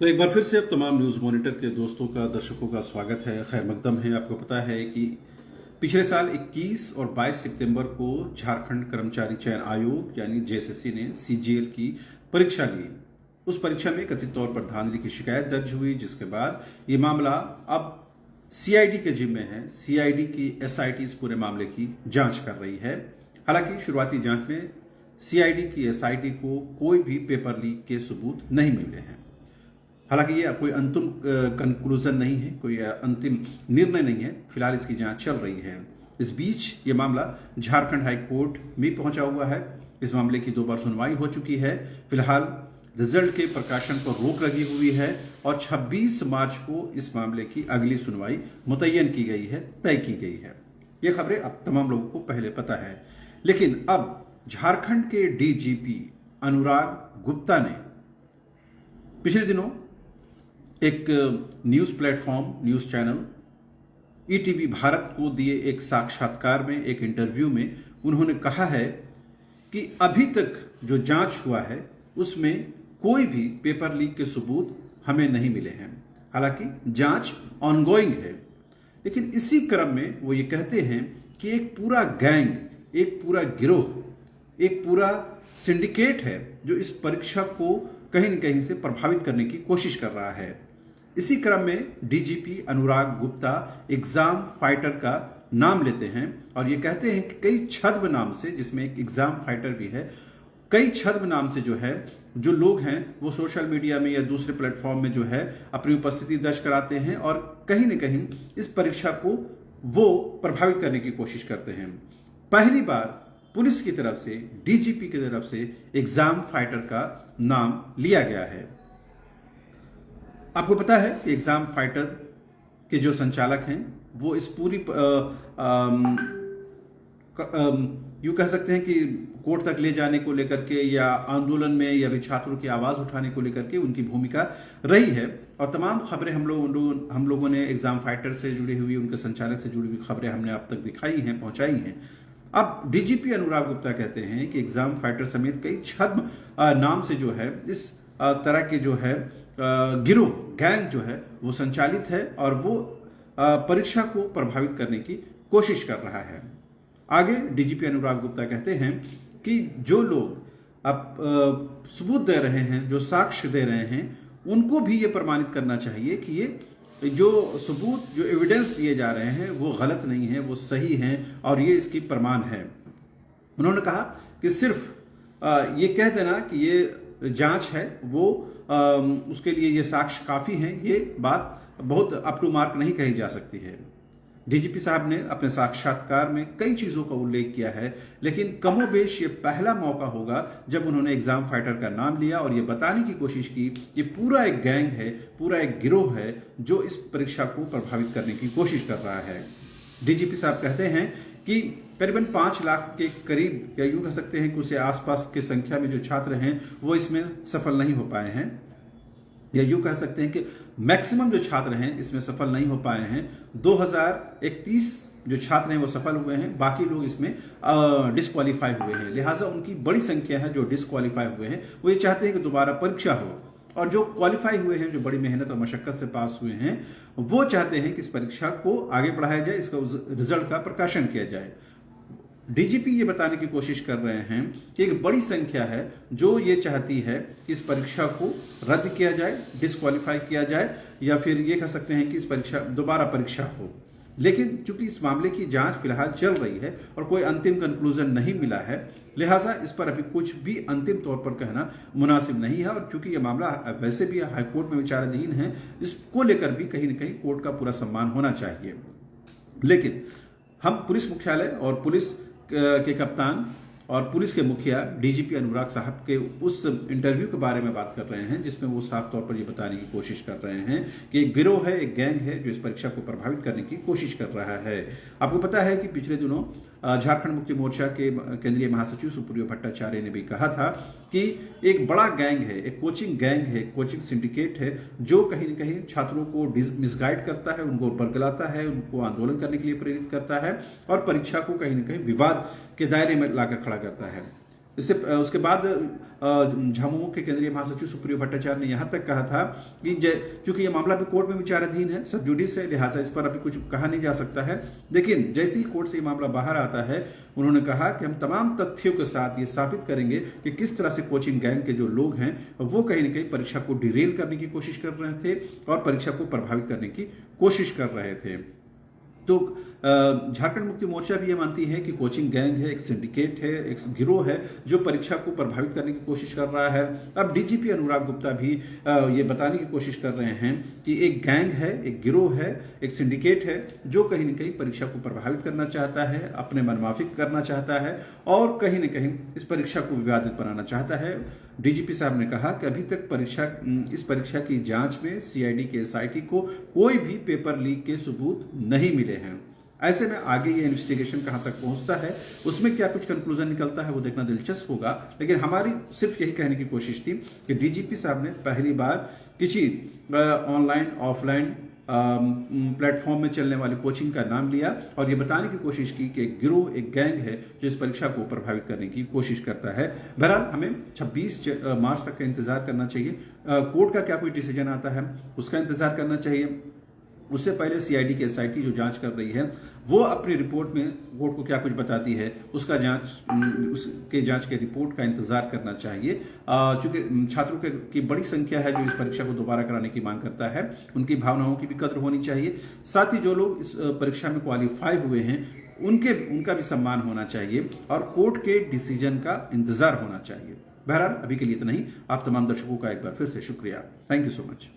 तो एक बार फिर से अब तमाम न्यूज़ मॉनिटर के दोस्तों का दर्शकों का स्वागत है। खैर मकदम है। आपको पता है कि पिछले साल 21 और 22 सितंबर को झारखंड कर्मचारी चयन आयोग यानी जेएसएससी ने सीजीएल की परीक्षा ली। उस परीक्षा में कथित तौर पर धांधली की शिकायत दर्ज हुई, जिसके बाद ये मामला अब सीआईडी के जिम्मे है। सीआईडी की एसआईटी इस पूरे मामले की जांच कर रही है। हालांकि शुरुआती जांच में सीआईडी की एसआईटी को कोई भी पेपर लीक के सबूत नहीं मिले हैं। हालांकि ये कोई अंतिम कंक्लूजन नहीं है, कोई अंतिम निर्णय नहीं है। फिलहाल इसकी जांच चल रही है। इस बीच ये मामला झारखंड हाई कोर्ट में पहुंचा हुआ है। इस मामले की 2 बार सुनवाई हो चुकी है। फिलहाल रिजल्ट के प्रकाशन पर रोक लगी हुई है और 26 मार्च को इस मामले की अगली सुनवाई मुतय्यन की गई है, तय की गई है। ये खबरें अब तमाम लोगों को पहले पता है, लेकिन अब झारखंड के डीजीपी अनुराग गुप्ता ने पिछले दिनों एक news platform, news channel ETV Bharat को दिए एक साक्षात्कार में, एक इंटरव्यू में उन्होंने कहा है कि अभी तक जो जांच हुआ है उसमें कोई भी पेपर लीक के सबूत हमें नहीं मिले हैं। हालांकि जांच ऑनगोइंग है, लेकिन इसी क्रम में वो ये कहते हैं कि एक पूरा गैंग, एक पूरा गिरोह, एक पूरा सिंडिकेट है जो इस परीक्षा को कहीं न कहीं से प्रभावित करने की कोशिश कर रहा है। इसी क्रम में DGP Anurag Gupta exam fighter का नाम लेते हैं और ये कहते हैं कि कई छद्म नाम से, जिसमें एक एग्जाम फाइटर भी है, कई छद्म नाम से जो लोग हैं वो सोशल मीडिया में या दूसरे प्लेटफॉर्म में अपनी उपस्थिति दर्ज कराते हैं और कहीं न कहीं इस परीक्षा को वो प्रभावित करने की कोशिश करते हैं। पहली बार पुलिस की तरफ से, डीजीपी की तरफ से एग्जाम फाइटर का नाम लिया गया है। आपको पता है कि एग्जाम फाइटर के जो संचालक हैं वो इस पूरी यूं कह सकते हैं कि कोर्ट तक ले जाने को लेकर के या आंदोलन में या भी छात्रों की आवाज उठाने को लेकर के उनकी भूमिका रही है। और तमाम खबरें हम लोगों ने एग्जाम फाइटर से जुड़ी हुई, उनके संचालक से जुड़ी हुई खबरें हमने आप तक दिखाई हैं, पहुंचाई हैं। अब डीजीपी अनुराग गुप्ता कहते हैं कि एग्जाम फाइटर समेत कई छद्म नाम से इस तरह के गिरोह, गैंग वो संचालित है और वो परीक्षा को प्रभावित करने की कोशिश कर रहा है। आगे डीजीपी अनुराग गुप्ता कहते हैं कि जो लोग अब सबूत दे रहे हैं, जो साक्ष्य दे रहे हैं, उनको भी ये प्रमाणित करना चाहिए कि ये जो सबूत, जो एविडेंस दिए जा रहे हैं वो गलत नहीं है, वो सही हैं और ये इसकी प्रमाण है। उन्होंने कहा कि सिर्फ ये कह देना कि ये जांच है वो उसके लिए ये साक्ष्य काफी हैं, ये बात बहुत अप टू मार्क नहीं कही जा सकती है। डीजीपी साहब ने अपने साक्षात्कार में कई चीजों का उल्लेख किया है, लेकिन कमोबेश ये पहला मौका होगा जब उन्होंने एग्जाम फाइटर का नाम लिया और ये बताने की कोशिश की कि पूरा एक गैंग है, पूरा एक गिरोह है जो इस परीक्षा को प्रभावित करने की कोशिश कर रहा है। डीजीपी साहब कहते हैं कि करीबन 5 लाख के करीब, या यूं कह सकते हैं कि उससे आसपास की संख्या में जो छात्र हैं वो इसमें सफल नहीं हो पाए हैं, या यूं कह सकते हैं कि मैक्सिमम जो छात्र हैं इसमें सफल नहीं हो पाए हैं। 2031 जो छात्र हैं वो सफल हुए हैं, बाकी लोग इसमें डिस्क्वालीफाई हुए हैं। लिहाजा उनकी बड़ी संख्या है जो डिस्क्वालीफाई हुए हैं। वो ये चाहते हैं कि दोबारा परीक्षा हो, और जो क्वालिफाई हुए हैं, जो बड़ी मेहनत और मशक्कत से पास हुए हैं, वो चाहते हैं कि इस परीक्षा को आगे बढ़ाया जाए, इसका रिजल्ट का प्रकाशन किया जाए। डीजीपी ये बताने की कोशिश कर रहे हैं कि एक बड़ी संख्या है जो ये चाहती है कि इस परीक्षा को रद्द किया जाए, डिस्क्वालीफाई किया जाए, या फिर ये कह सकते हैं कि इस परीक्षा दोबारा परीक्षा हो। लेकिन चूंकि इस मामले की जांच फिलहाल चल रही है और कोई अंतिम कंक्लूजन नहीं मिला है, लिहाजा इस पर अभी कुछ भी अंतिम तौर पर कहना मुनासिब नहीं है। और चूंकि यह मामला वैसे भी हाईकोर्ट में विचाराधीन है, इसको लेकर भी कहीं न कहीं कोर्ट का पूरा सम्मान होना चाहिए। लेकिन हम पुलिस मुख्यालय और पुलिस के कप्तान और पुलिस के मुखिया डीजीपी अनुराग साहब के उस इंटरव्यू के बारे में बात कर रहे हैं, जिसमें वो साफ तौर पर ये बताने की कोशिश कर रहे हैं कि एक गिरोह है, एक गैंग है जो इस परीक्षा को प्रभावित करने की कोशिश कर रहा है। आपको पता है कि पिछले दिनों झारखंड मुक्ति मोर्चा के केंद्रीय महासचिव सुप्रियो भट्टाचार्य ने भी कहा था कि एक बड़ा गैंग है, एक कोचिंग गैंग है, कोचिंग सिंडिकेट है जो कहीं न कहीं छात्रों को मिसगाइड करता है, उनको बरगलाता है, उनको आंदोलन करने के लिए प्रेरित करता है और परीक्षा को कहीं न कहीं विवाद के दायरे में लाकर खड़ा करता है। इससे उसके बाद झामुमो के केंद्रीय महासचिव सुप्रियो भट्टाचार्य ने यहां तक कहा था कि चूंकि यह मामला भी कोर्ट में विचाराधीन है, सब जुडिस है, लिहाजा इस पर अभी कुछ कहा नहीं जा सकता है। लेकिन जैसे ही कोर्ट से ये मामला बाहर आता है, उन्होंने कहा कि हम तमाम तथ्यों के साथ ये साबित करेंगे कि किस तरह से कोचिंग गैंग के जो लोग हैं वो कहीं ना कहीं परीक्षा को डिरेल करने की कोशिश कर रहे थे और परीक्षा को प्रभावित करने की कोशिश कर रहे थे। तो झारखंड मुक्ति मोर्चा भी ये मानती है कि कोचिंग गैंग है, एक सिंडिकेट है, एक गिरोह है जो परीक्षा को प्रभावित करने की कोशिश कर रहा है। अब डीजीपी अनुराग गुप्ता भी ये बताने की कोशिश कर रहे हैं कि एक गैंग है, एक गिरोह है, एक सिंडिकेट है जो कहीं ना कहीं परीक्षा को प्रभावित करना चाहता है, अपने मनमाफिक करना चाहता है और कहीं ना कहीं इस परीक्षा को विवादित बनाना चाहता है। डीजीपी साहब ने कहा कि अभी तक इस परीक्षा की जांच में सीआईडी के एसआईटी को कोई भी पेपर लीक के सबूत नहीं मिले हैं। ऐसे में आगे ये इन्वेस्टिगेशन कहां तक पहुंचता है, उसमें क्या कुछ कंक्लूजन निकलता है, वो देखना दिलचस्प होगा। लेकिन हमारी सिर्फ यही कहने की कोशिश थी कि डीजीपी साहब ने पहली बार किसी ऑनलाइन ऑफलाइन प्लेटफॉर्म में चलने वाली कोचिंग का नाम लिया और ये बताने की कोशिश की कि एक गिरोह, एक गैंग है जो इस परीक्षा को प्रभावित करने की कोशिश करता है। बहरहाल हमें 26 मार्च तक का इंतजार करना चाहिए। कोर्ट का क्या कोई डिसीजन आता है उसका इंतजार करना चाहिए। उससे पहले सीआईडी की एसआईटी जो जांच कर रही है वो अपनी रिपोर्ट में कोर्ट को क्या कुछ बताती है उसका जांच के रिपोर्ट का इंतजार करना चाहिए। चूंकि छात्रों की बड़ी संख्या है जो इस परीक्षा को दोबारा कराने की मांग करता है, उनकी भावनाओं की भी कद्र होनी चाहिए। साथ ही जो लोग इस परीक्षा में क्वालिफाई हुए हैं उनका भी सम्मान होना चाहिए और कोर्ट के डिसीजन का इंतजार होना चाहिए। बहरहाल अभी के लिए इतना ही। आप तमाम दर्शकों का एक बार फिर से शुक्रिया। Thank you so much.